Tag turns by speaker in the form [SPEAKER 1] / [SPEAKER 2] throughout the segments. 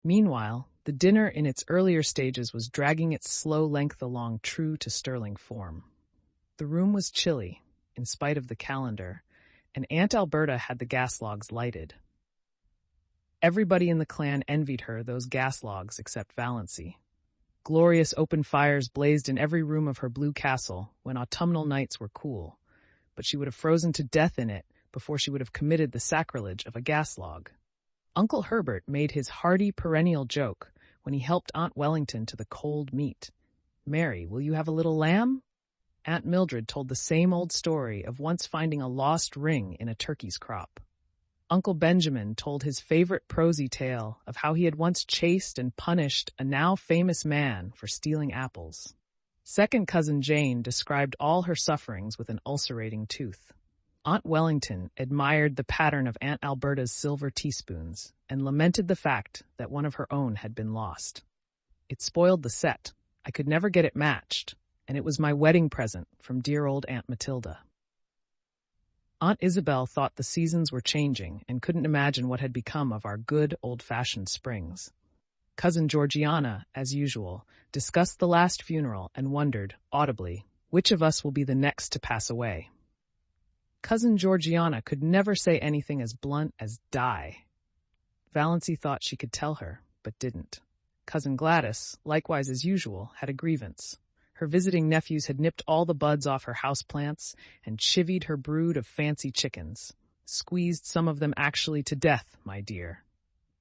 [SPEAKER 1] Meanwhile, the dinner in its earlier stages was dragging its slow length along true to Stirling form. The room was chilly, in spite of the calendar, and Aunt Alberta had the gas logs lighted. Everybody in the clan envied her those gas logs except Valancy. Glorious open fires blazed in every room of her blue castle when autumnal nights were cool, but she would have frozen to death in it before she would have committed the sacrilege of a gas log. Uncle Herbert made his hearty perennial joke when he helped Aunt Wellington to the cold meat. "Mary, will you have a little lamb?" Aunt Mildred told the same old story of once finding a lost ring in a turkey's crop. Uncle Benjamin told his favorite prosy tale of how he had once chased and punished a now famous man for stealing apples. Second cousin Jane described all her sufferings with an ulcerating tooth. Aunt Wellington admired the pattern of Aunt Alberta's silver teaspoons and lamented the fact that one of her own had been lost. "It spoiled the set. I could never get it matched, and it was my wedding present from dear old Aunt Matilda." Aunt Isabel thought the seasons were changing and couldn't imagine what had become of our good old-fashioned springs. Cousin Georgiana, as usual, discussed the last funeral and wondered, audibly, which of us will be the next to pass away. Cousin Georgiana could never say anything as blunt as die. Valancy thought she could tell her, but didn't. Cousin Gladys, likewise as usual, had a grievance. Her visiting nephews had nipped all the buds off her houseplants and chivied her brood of fancy chickens. "Squeezed some of them actually to death, my dear."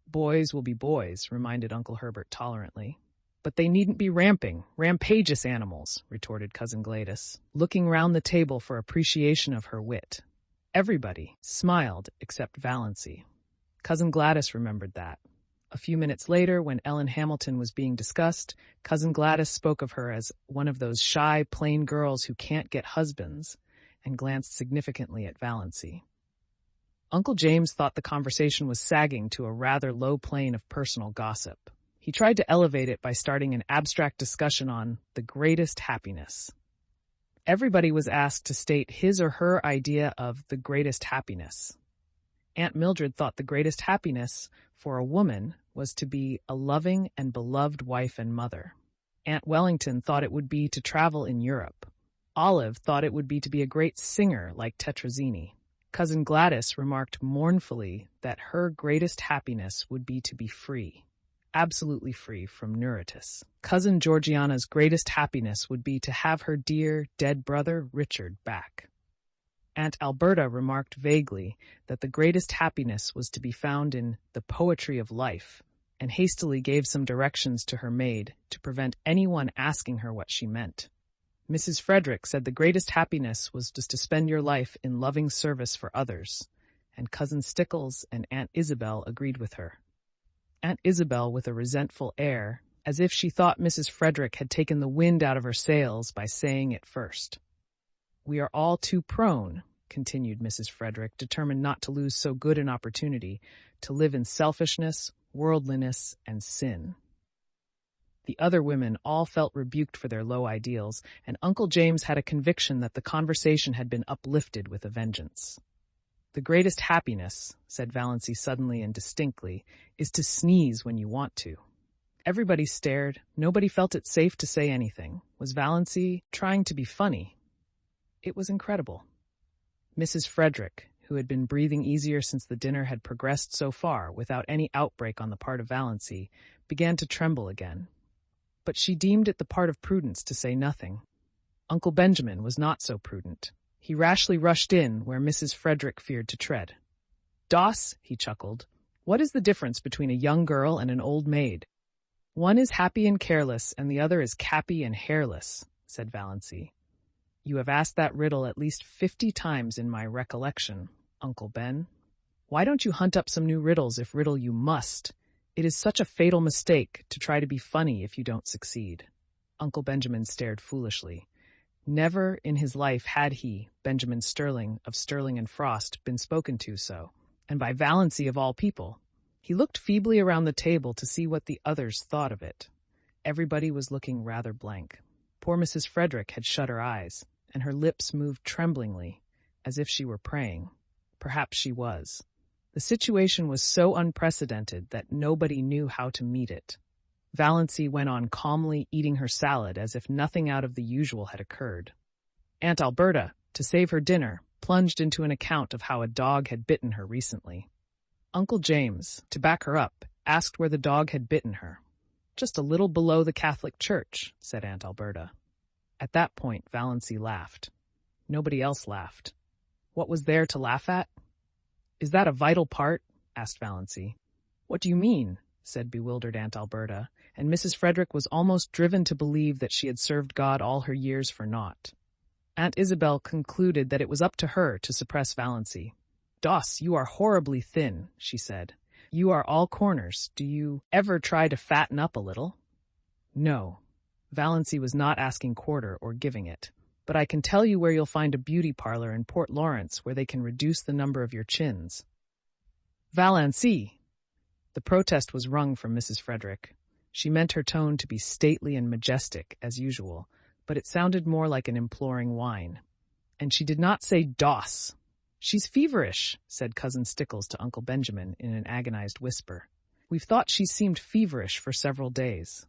[SPEAKER 1] "Boys will be boys," reminded Uncle Herbert tolerantly. "But they needn't be rampageous animals," retorted Cousin Gladys, looking round the table for appreciation of her wit. Everybody smiled except Valancy. Cousin Gladys remembered that. A few minutes later, when Ellen Hamilton was being discussed, Cousin Gladys spoke of her as one of those shy, plain girls who can't get husbands, and glanced significantly at Valancy. Uncle James thought the conversation was sagging to a rather low plane of personal gossip. He tried to elevate it by starting an abstract discussion on the greatest happiness. Everybody was asked to state his or her idea of the greatest happiness. Aunt Mildred thought the greatest happiness for a woman was to be a loving and beloved wife and mother. Aunt Wellington thought it would be to travel in Europe. Olive thought it would be to be a great singer like Tetrazzini. Cousin Gladys remarked mournfully that her greatest happiness would be to be free, absolutely free from neuritis. Cousin Georgiana's greatest happiness would be to have her dear, dead brother Richard back. Aunt Alberta remarked vaguely that the greatest happiness was to be found in the poetry of life, and hastily gave some directions to her maid to prevent anyone asking her what she meant. Mrs. Frederick said the greatest happiness was just to spend your life in loving service for others, and Cousin Stickles and Aunt Isabel agreed with her. Aunt Isabel with a resentful air, as if she thought Mrs. Frederick had taken the wind out of her sails by saying it first. "We are all too prone," continued Mrs. Frederick, determined not to lose so good an opportunity, "to live in selfishness, worldliness, and sin." The other women all felt rebuked for their low ideals, and Uncle James had a conviction that the conversation had been uplifted with a vengeance. "The greatest happiness," said Valancy suddenly and distinctly, "is to sneeze when you want to." Everybody stared. Nobody felt it safe to say anything. Was Valancy trying to be funny? It was incredible. Mrs. Frederick, who had been breathing easier since the dinner had progressed so far without any outbreak on the part of Valancy, began to tremble again. But she deemed it the part of prudence to say nothing. Uncle Benjamin was not so prudent. He rashly rushed in where Mrs. Frederick feared to tread. "Doss," he chuckled, "what is the difference between a young girl and an old maid?" "One is happy and careless, and the other is cappy and hairless," said Valancy. "You have asked that riddle at least 50 times in my recollection, Uncle Ben. Why don't you hunt up some new riddles if riddle you must? It is such a fatal mistake to try to be funny if you don't succeed." Uncle Benjamin stared foolishly. Never in his life had he, Benjamin Stirling of Stirling and Frost, been spoken to so, and by Valancy of all people. He looked feebly around the table to see what the others thought of it. Everybody was looking rather blank. Poor Mrs. Frederick had shut her eyes, and her lips moved tremblingly, as if she were praying. Perhaps she was. The The situation was so unprecedented that nobody knew how to meet it. Valancy went on calmly eating her salad as if nothing out of the usual had occurred. Aunt Alberta, to save her dinner, plunged into an account of how a dog had bitten her recently. Uncle James, to back her up, asked where the dog had bitten her. "Just a little below the Catholic Church," said Aunt Alberta. At that point, Valancy laughed. Nobody else laughed. What was there to laugh at? "Is that a vital part?" asked Valancy. "What do you mean?" said bewildered Aunt Alberta, and Mrs. Frederick was almost driven to believe that she had served God all her years for naught. Aunt Isabel concluded that it was up to her to suppress Valancy. "Doss, you are horribly thin," she said. "You are all corners. Do you ever try to fatten up a little?" "No." Valancy was not asking quarter or giving it. "But I can tell you where you'll find a beauty parlor in Port Lawrence where they can reduce the number of your chins." "Valancy!" The protest was wrung from Mrs. Frederick. She meant her tone to be stately and majestic, as usual, but it sounded more like an imploring whine. And she did not say "Doss." "She's feverish," said Cousin Stickles to Uncle Benjamin in an agonized whisper. "We've thought she seemed feverish for several days."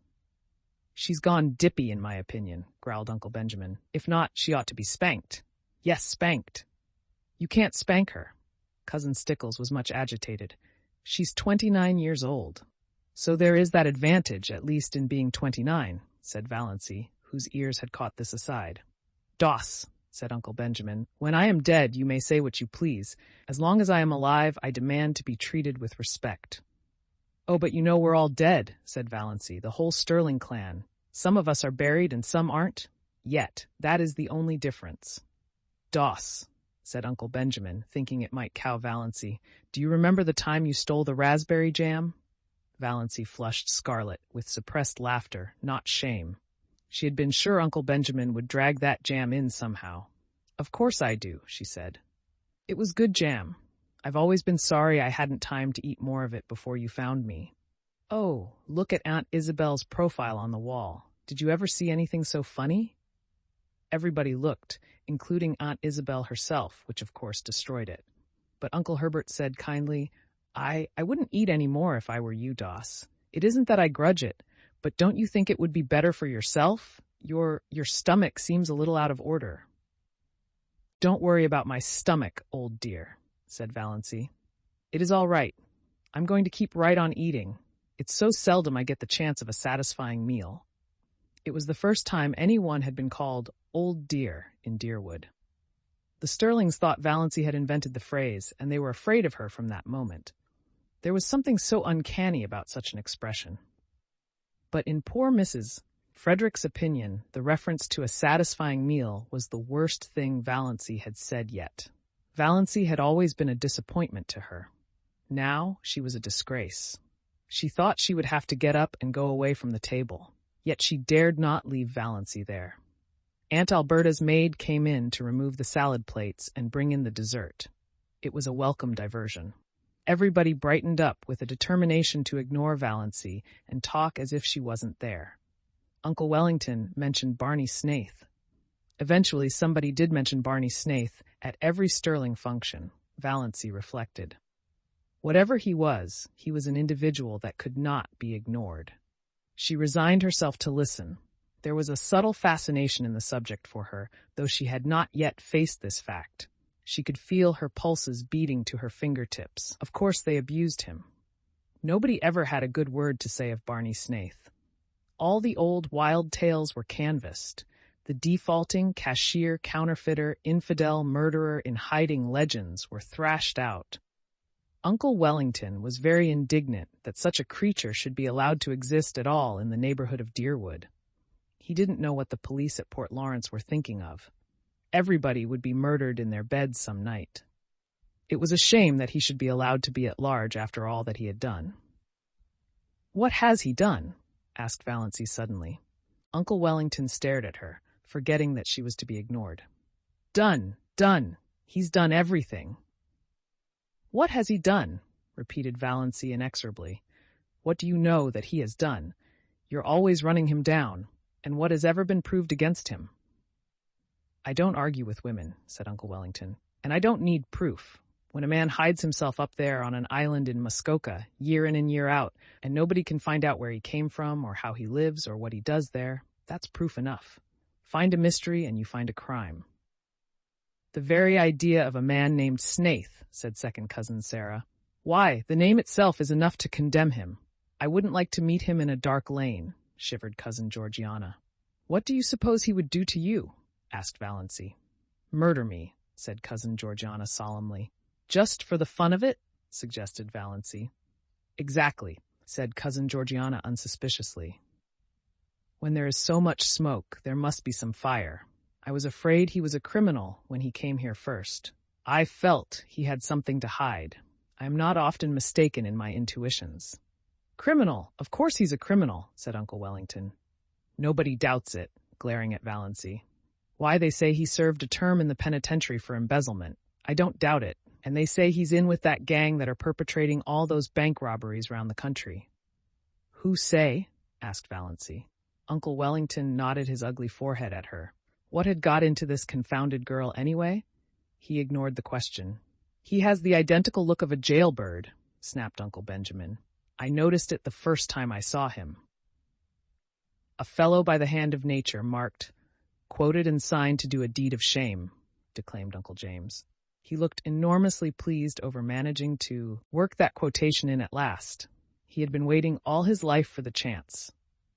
[SPEAKER 1] "She's gone dippy, in my opinion," growled Uncle Benjamin. "If not, she ought to be spanked." "Yes, spanked." "You can't spank her." Cousin Stickles was much agitated. "She's 29 years old." "So there is that advantage, at least in being 29, said Valancy, whose ears had caught this aside. "Doss," said Uncle Benjamin, "when I am dead, you may say what you please. As long as I am alive, I demand to be treated with respect." "Oh, but you know we're all dead," said Valancy, "the whole Stirling clan. Some of us are buried and some aren't. Yet, that is the only difference." "Doss," said Uncle Benjamin, thinking it might cow Valancy, "do you remember the time you stole the raspberry jam?" Valancy flushed scarlet, with suppressed laughter, not shame. She had been sure Uncle Benjamin would drag that jam in somehow. "Of course I do," she said. "It was good jam. I've always been sorry I hadn't time to eat more of it before you found me." "Oh, look at Aunt Isabel's profile on the wall. Did you ever see anything so funny?" Everybody looked, including Aunt Isabel herself, which of course destroyed it. But Uncle Herbert said kindly, I wouldn't eat any more if I were you, Doss. It isn't that I grudge it, but don't you think it would be better for yourself? Your stomach seems a little out of order." "Don't worry about my stomach, old dear," said Valancy. "It is all right. I'm going to keep right on eating. It's so seldom I get the chance of a satisfying meal." It was the first time anyone had been called "old dear" in Deerwood. The Stirlings thought Valancy had invented the phrase, and they were afraid of her from that moment. There was something so uncanny about such an expression. But in poor Mrs. Frederick's opinion, the reference to a satisfying meal was the worst thing Valancy had said yet. Valancy had always been a disappointment to her. Now she was a disgrace. She thought she would have to get up and go away from the table, yet she dared not leave Valancy there. Aunt Alberta's maid came in to remove the salad plates and bring in the dessert. It was a welcome diversion. Everybody brightened up with a determination to ignore Valancy and talk as if she wasn't there. Uncle Wellington mentioned Barney Snaith. Eventually, somebody did mention Barney Snaith at every Stirling function, Valancy reflected. Whatever he was an individual that could not be ignored. She resigned herself to listen. There was a subtle fascination in the subject for her, though she had not yet faced this fact. She could feel her pulses beating to her fingertips. Of course they abused him. Nobody ever had a good word to say of Barney Snaith. All the old wild tales were canvassed. The defaulting, cashier, counterfeiter, infidel, murderer in hiding legends were thrashed out. Uncle Wellington was very indignant that such a creature should be allowed to exist at all in the neighborhood of Deerwood. He didn't know what the police at Port Lawrence were thinking of. Everybody would be murdered in their beds some night. It was a shame that he should be allowed to be at large after all that he had done. "What has he done?" asked Valancy suddenly. Uncle Wellington stared at her, forgetting that she was to be ignored. Done. He's done everything." "What has he done?" repeated Valancy inexorably. "What do you know that he has done? You're always running him down, and what has ever been proved against him?" "I don't argue with women," said Uncle Wellington, "and I don't need proof. When a man hides himself up there on an island in Muskoka, year in and year out, and nobody can find out where he came from or how he lives or what he does there, that's proof enough. Find a mystery and you find a crime. The very idea of a man named Snaith, said second cousin Sarah. Why, the name itself is enough to condemn him. I wouldn't like to meet him in a dark lane, shivered cousin Georgiana. What do you suppose he would do to you? Asked Valancy. Murder me, said cousin Georgiana solemnly. Just for the fun of it? Suggested Valancy. Exactly, said cousin Georgiana unsuspiciously. When there is so much smoke, there must be some fire. I was afraid he was a criminal when he came here first. I felt he had something to hide. I am not often mistaken in my intuitions. Criminal! Of course he's a criminal, said Uncle Wellington. Nobody doubts it, glaring at Valancy. Why, they say he served a term in the penitentiary for embezzlement. I don't doubt it, and they say he's in with that gang that are perpetrating all those bank robberies round the country. Who say? Asked Valancy. Uncle Wellington nodded his ugly forehead at her. What had got into this confounded girl anyway? He ignored the question. He has the identical look of a jailbird, snapped Uncle Benjamin. I noticed it the first time I saw him. A fellow by the hand of nature marked, quoted and signed to do a deed of shame, declaimed Uncle James. He looked enormously pleased over managing to work that quotation in at last. He had been waiting all his life for the chance.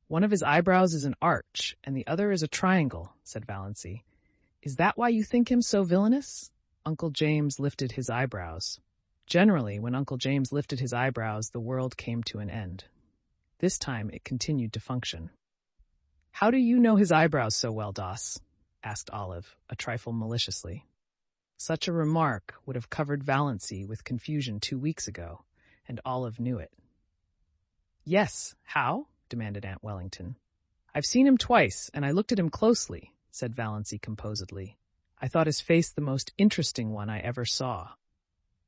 [SPEAKER 1] One of his eyebrows is an arch, and the other is a triangle, said Valancy. Is that why you think him so villainous? Uncle James lifted his eyebrows. Generally, when Uncle James lifted his eyebrows, the world came to an end. This time it continued to function. How do you know his eyebrows so well, Doss? Asked Olive, a trifle maliciously. Such a remark would have covered Valancy with confusion 2 weeks ago, and Olive knew it. Yes, how? Demanded Aunt Wellington. I've seen him twice, and I looked at him closely, said Valancy composedly. I thought his face the most interesting one I ever saw.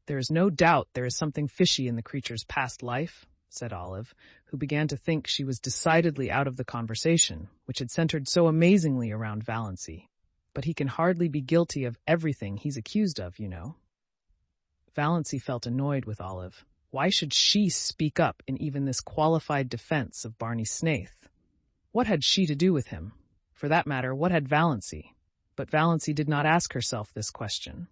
[SPEAKER 1] There is no doubt there is something fishy in the creature's past life, said Olive, who began to think she was decidedly out of the conversation, which had centered so amazingly around Valancy. But he can hardly be guilty of everything he's accused of, you know. Valancy felt annoyed with Olive. Why should she speak up in even this qualified defense of Barney Snaith? What had she to do with him? For that matter, what had Valancy? But Valancy did not ask herself this question.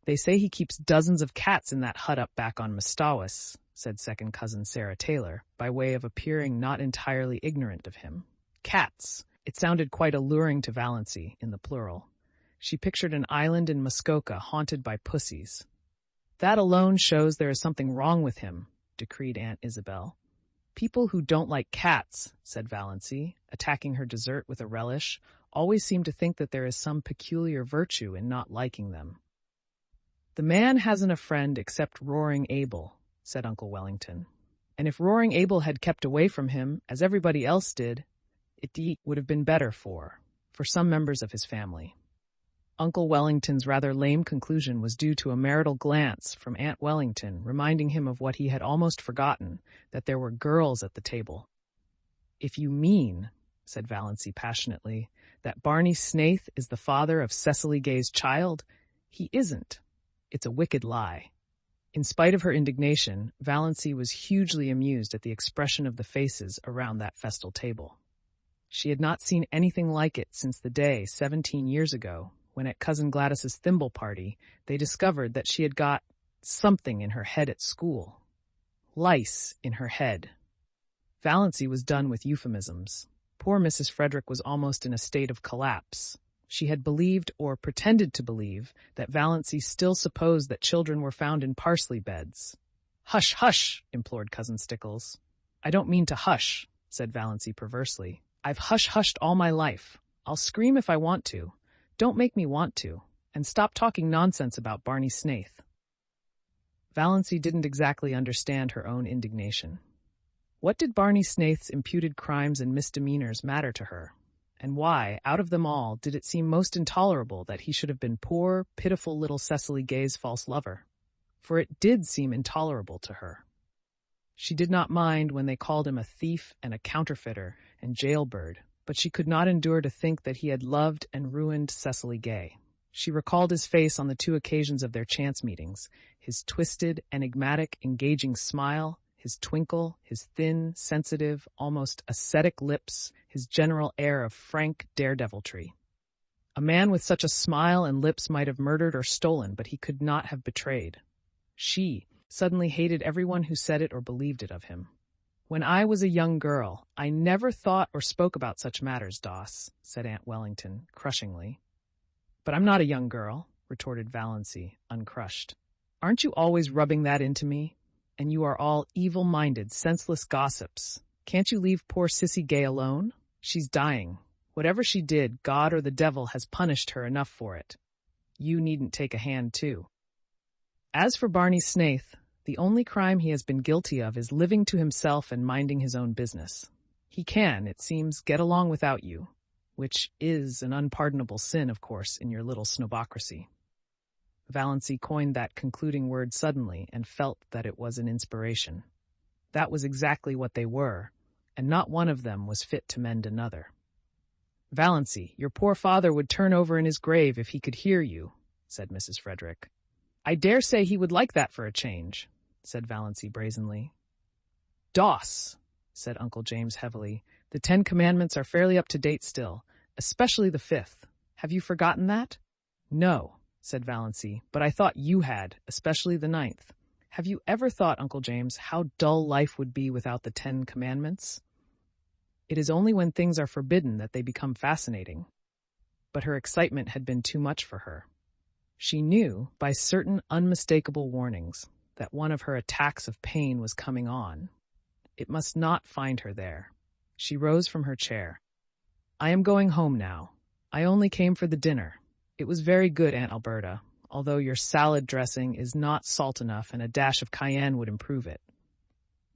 [SPEAKER 1] They say he keeps dozens of cats in that hut up back on Mistawis, said second cousin Sarah Taylor, by way of appearing not entirely ignorant of him. Cats. It sounded quite alluring to Valancy, in the plural. She pictured an island in Muskoka haunted by pussies. That alone shows there is something wrong with him, decreed Aunt Isabel. People who don't like cats, said Valancy, attacking her dessert with a relish, always seem to think that there is some peculiar virtue in not liking them. The man hasn't a friend except Roaring Abel, said Uncle Wellington. And if Roaring Abel had kept away from him, as everybody else did, it would have been better for some members of his family. Uncle Wellington's rather lame conclusion was due to a marital glance from Aunt Wellington reminding him of what he had almost forgotten, that there were girls at the table. If you mean, said Valancy passionately, that Barney Snaith is the father of Cecily Gay's child, he isn't. It's a wicked lie. In spite of her indignation, Valancy was hugely amused at the expression of the faces around that festal table. She had not seen anything like it since the day 17 years ago, when at Cousin Gladys's thimble party, they discovered that she had got something in her head at school. Lice in her head. Valancy was done with euphemisms. Poor Mrs. Frederick was almost in a state of collapse. She had believed, or pretended to believe, that Valancy still supposed that children were found in parsley beds. Hush, hush, implored Cousin Stickles. I don't mean to hush, said Valancy perversely. I've hush-hushed all my life. I'll scream if I want to. Don't make me want to. And stop talking nonsense about Barney Snaith. Valancy didn't exactly understand her own indignation. What did Barney Snaith's imputed crimes and misdemeanors matter to her? And why, out of them all, did it seem most intolerable that he should have been poor, pitiful little Cecily Gay's false lover? For it did seem intolerable to her. She did not mind when they called him a thief and a counterfeiter and jailbird, but she could not endure to think that he had loved and ruined Cecily Gay. She recalled his face on the 2 occasions of their chance meetings, his twisted, enigmatic, engaging smile, his twinkle, his thin, sensitive, almost ascetic lips, his general air of frank daredeviltry. A man with such a smile and lips might have murdered or stolen, but he could not have betrayed. She suddenly hated everyone who said it or believed it of him. "When I was a young girl, I never thought or spoke about such matters, Doss," said Aunt Wellington, crushingly. "But I'm not a young girl," retorted Valancy, uncrushed. "Aren't you always rubbing that into me? And you are all evil-minded, senseless gossips. Can't you leave poor Sissy Gay alone? She's dying. Whatever she did, God or the devil has punished her enough for it. You needn't take a hand, too." As for Barney Snaith, the only crime he has been guilty of is living to himself and minding his own business. He can, it seems, get along without you, which is an unpardonable sin, of course, in your little snobocracy. Valancy coined that concluding word suddenly and felt that it was an inspiration. That was exactly what they were, and not one of them was fit to mend another. "Valancy, your poor father would turn over in his grave if he could hear you," said Mrs. Frederick. "I dare say he would like that for a change," said Valancy brazenly. "Doss," said Uncle James heavily, "the 10 Commandments are fairly up to date still, especially the 5th. Have you forgotten that?" "No," said Valancy, "but I thought you had, especially the 9th. Have you ever thought, Uncle James, how dull life would be without the 10 Commandments? It is only when things are forbidden that they become fascinating." But her excitement had been too much for her. She knew, by certain unmistakable warnings, that one of her attacks of pain was coming on. It must not find her there. She rose from her chair. "I am going home now. I only came for the dinner. It was very good, Aunt Alberta, although your salad dressing is not salt enough and a dash of cayenne would improve it."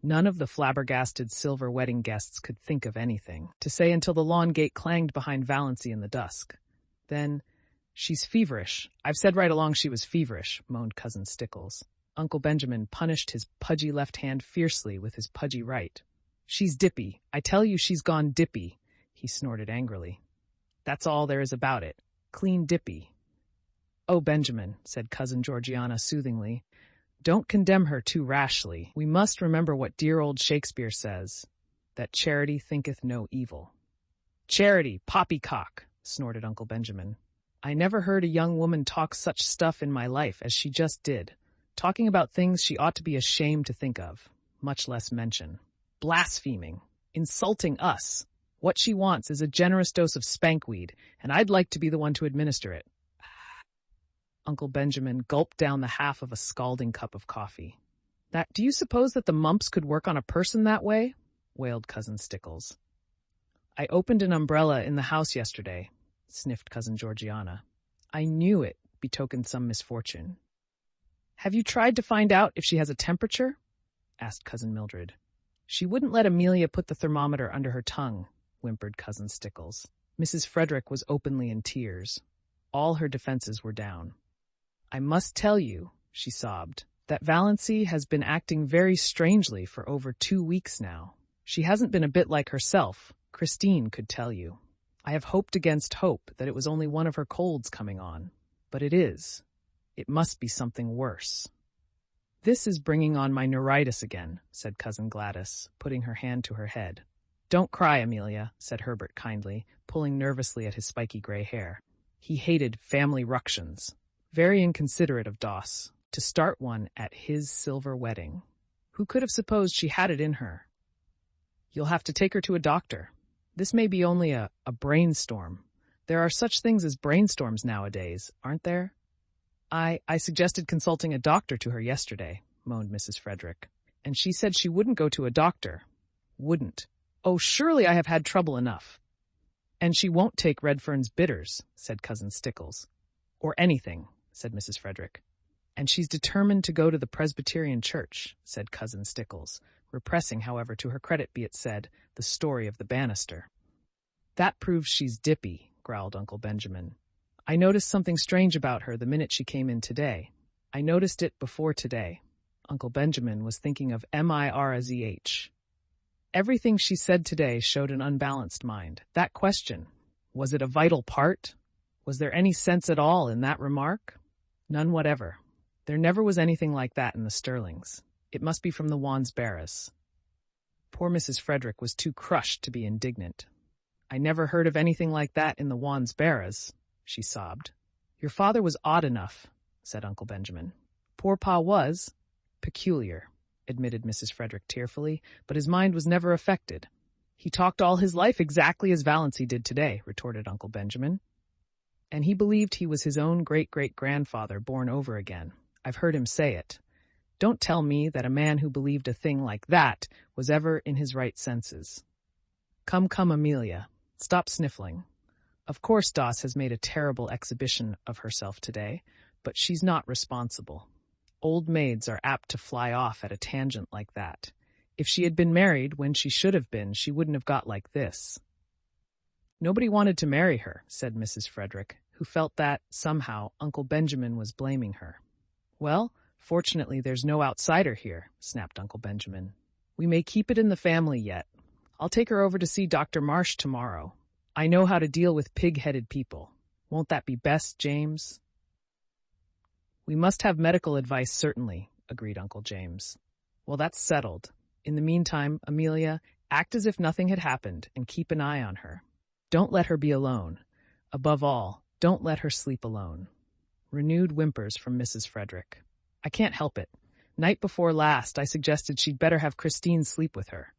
[SPEAKER 1] None of the flabbergasted silver wedding guests could think of anything to say until the lawn gate clanged behind Valancy in the dusk. Then, "She's feverish. I've said right along she was feverish," moaned Cousin Stickles. Uncle Benjamin punished his pudgy left hand fiercely with his pudgy right. "She's dippy. I tell you she's gone dippy," he snorted angrily. "That's all there is about it. Clean dippy." "Oh, Benjamin," said Cousin Georgiana soothingly, "don't condemn her too rashly. We must remember what dear old Shakespeare says, that charity thinketh no evil." "Charity, poppycock," snorted Uncle Benjamin. "I never heard a young woman talk such stuff in my life as she just did, talking about things she ought to be ashamed to think of, much less mention. Blaspheming, insulting us. What she wants is a generous dose of spankweed, and I'd like to be the one to administer it." Uncle Benjamin gulped down the half of a scalding cup of coffee. Do you suppose that the mumps could work on a person that way?" wailed Cousin Stickles. "I opened an umbrella in the house yesterday," sniffed Cousin Georgiana. "I knew it betokened some misfortune." "Have you tried to find out if she has a temperature?" asked Cousin Mildred. "She wouldn't let Amelia put the thermometer under her tongue," whimpered Cousin Stickles. Mrs. Frederick was openly in tears. All her defenses were down. "I must tell you," she sobbed, "that Valancy has been acting very strangely for over 2 weeks now. She hasn't been a bit like herself. Christine could tell you. I have hoped against hope that it was only one of her colds coming on. But it is. It must be something worse." "This is bringing on my neuritis again," said Cousin Gladys, putting her hand to her head. "Don't cry, Amelia," said Herbert kindly, pulling nervously at his spiky gray hair. He hated family ructions. Very inconsiderate of Doss, to start one at his silver wedding. Who could have supposed she had it in her? "You'll have to take her to a doctor. This may be only a brainstorm. There are such things as brainstorms nowadays, aren't there?" I suggested consulting a doctor to her yesterday," moaned Mrs. Frederick, "and she said she wouldn't go to a doctor. Wouldn't. Oh, surely I have had trouble enough." "And she won't take Redfern's bitters," said Cousin Stickles. "Or anything," said Mrs. Frederick. "And she's determined to go to the Presbyterian church," said Cousin Stickles, repressing, however, to her credit be it said, the story of the banister. "That proves she's dippy," growled Uncle Benjamin. "I noticed something strange about her the minute she came in today. I noticed it before today." Uncle Benjamin was thinking of Mirazh. Everything she said today showed an unbalanced mind. That question, was it a vital part? Was there any sense at all in that remark? None whatever. There never was anything like that in the Stirlings. It must be from the Wansbarras. Poor Mrs. Frederick was too crushed to be indignant. I never heard of anything like that in the Wansbarras, she sobbed. Your father was odd enough, said Uncle Benjamin. Poor Pa was peculiar, admitted Mrs. Frederick tearfully, but his mind was never affected. He talked all his life exactly as Valancy did today, retorted Uncle Benjamin. And he believed he was his own great-great-grandfather born over again. I've heard him say it. Don't tell me that a man who believed a thing like that was ever in his right senses. Come, Amelia. Stop sniffling. Of course Doss has made a terrible exhibition of herself today, but she's not responsible. Old maids are apt to fly off at a tangent like that. If she had been married when she should have been, she wouldn't have got like this. Nobody wanted to marry her, said Mrs. Frederick, who felt that, somehow, Uncle Benjamin was blaming her. Well, fortunately there's no outsider here, snapped Uncle Benjamin. We may keep it in the family yet. I'll take her over to see Dr. Marsh tomorrow. I know how to deal with pig-headed people. Won't that be best, James? We must have medical advice, certainly, agreed Uncle James. Well, that's settled. In the meantime, Amelia, act as if nothing had happened and keep an eye on her. Don't let her be alone. Above all, don't let her sleep alone. Renewed whimpers from Mrs. Frederick. I can't help it. Night before last, I suggested she'd better have Christine sleep with her.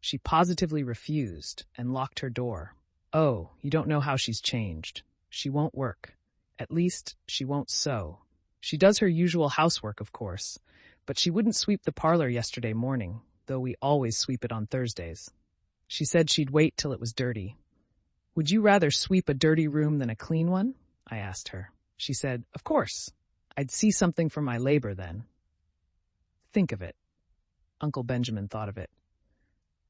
[SPEAKER 1] She positively refused and locked her door. Oh, you don't know how she's changed. She won't work. At least, she won't sew. She does her usual housework, of course, but she wouldn't sweep the parlor yesterday morning, though we always sweep it on Thursdays. She said she'd wait till it was dirty. Would you rather sweep a dirty room than a clean one? I asked her. She said, of course. I'd see something for my labor then. Think of it. Uncle Benjamin thought of it.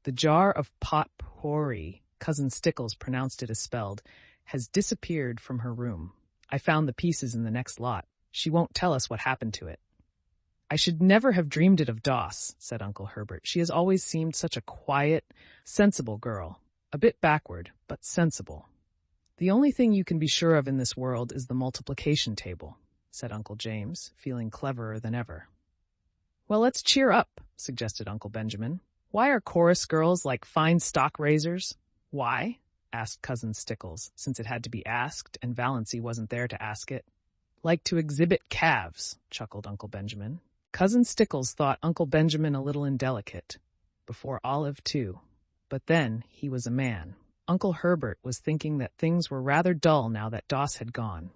[SPEAKER 1] The jar of pot-pourri, Cousin Stickles pronounced it as spelled, has disappeared from her room. I found the pieces in the next lot. She won't tell us what happened to it. I should never have dreamed it of Doss, said Uncle Herbert. She has always seemed such a quiet, sensible girl. A bit backward, but sensible. The only thing you can be sure of in this world is the multiplication table, said Uncle James, feeling cleverer than ever. Well, let's cheer up, suggested Uncle Benjamin. Why are chorus girls like fine stock raisers? Why? Asked Cousin Stickles, since it had to be asked and Valancy wasn't there to ask it. Like to exhibit calves, chuckled Uncle Benjamin. Cousin Stickles thought Uncle Benjamin a little indelicate. Before Olive, too. But then he was a man. Uncle Herbert was thinking that things were rather dull now that Doss had gone.